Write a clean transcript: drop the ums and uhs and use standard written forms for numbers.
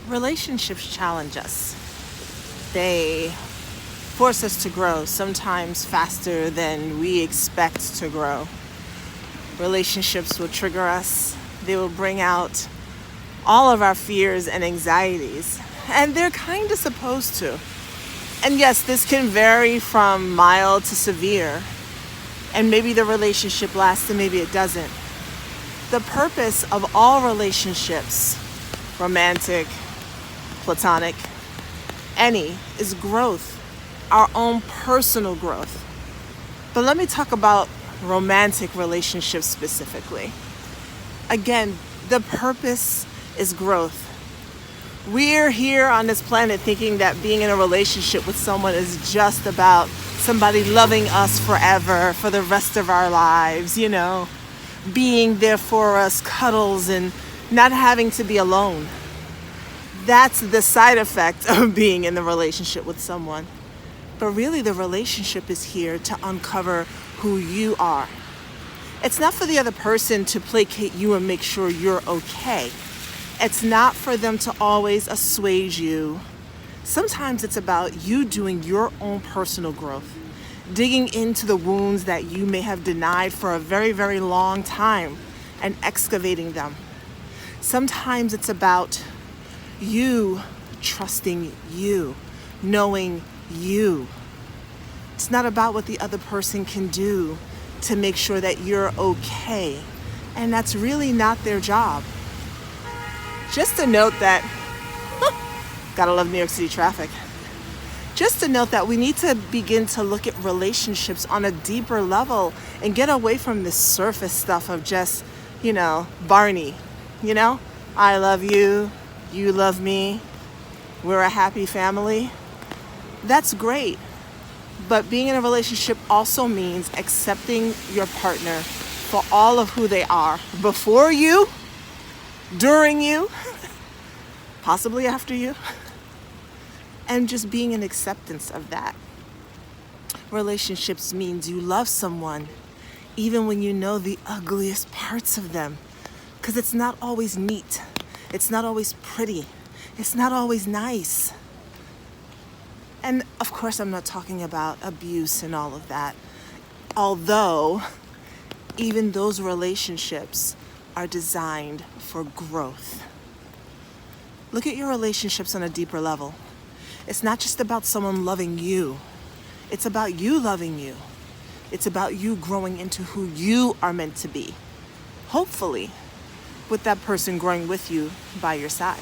Relationships challenge us. They force us to grow, sometimes faster than we expect to grow. Relationships will trigger us. They will bring out all of our fears and anxieties, and they're kind of supposed to. And yes, this can vary from mild to severe, and maybe the relationship lasts and maybe it doesn't. The purpose of all relationships, romantic, platonic, any, is growth, our own personal growth. But let me talk about romantic relationships specifically. Again, the purpose is growth. We're here on this planet thinking that being in a relationship with someone is just about somebody loving us forever, for the rest of our lives, being there for us, cuddles, and not having to be alone. That's the side effect of being in the relationship with someone. But really, the relationship is here to uncover who you are. It's not for the other person to placate you and make sure you're okay. It's not for them to always assuage you. Sometimes it's about you doing your own personal growth, digging into the wounds that you may have denied for a very, very long time and excavating them. Sometimes it's about you trusting you, knowing you. It's not about what the other person can do to make sure that you're okay. And that's really not their job. Just a note that, gotta love New York City traffic. Just a note that we need to begin to look at relationships on a deeper level and get away from this surface stuff of just, Barney, I love you, you love me, we're a happy family. That's great. But being in a relationship also means accepting your partner for all of who they are, before you, during you, possibly after you, and just being in acceptance of that. Relationships means you love someone even when you know the ugliest parts of them, because it's not always neat. It's not always pretty. It's not always nice. And of course, I'm not talking about abuse and all of that. Although, even those relationships are designed for growth. Look at your relationships on a deeper level. It's not just about someone loving you. It's about you loving you. It's about you growing into who you are meant to be. Hopefully, with that person growing with you by your side.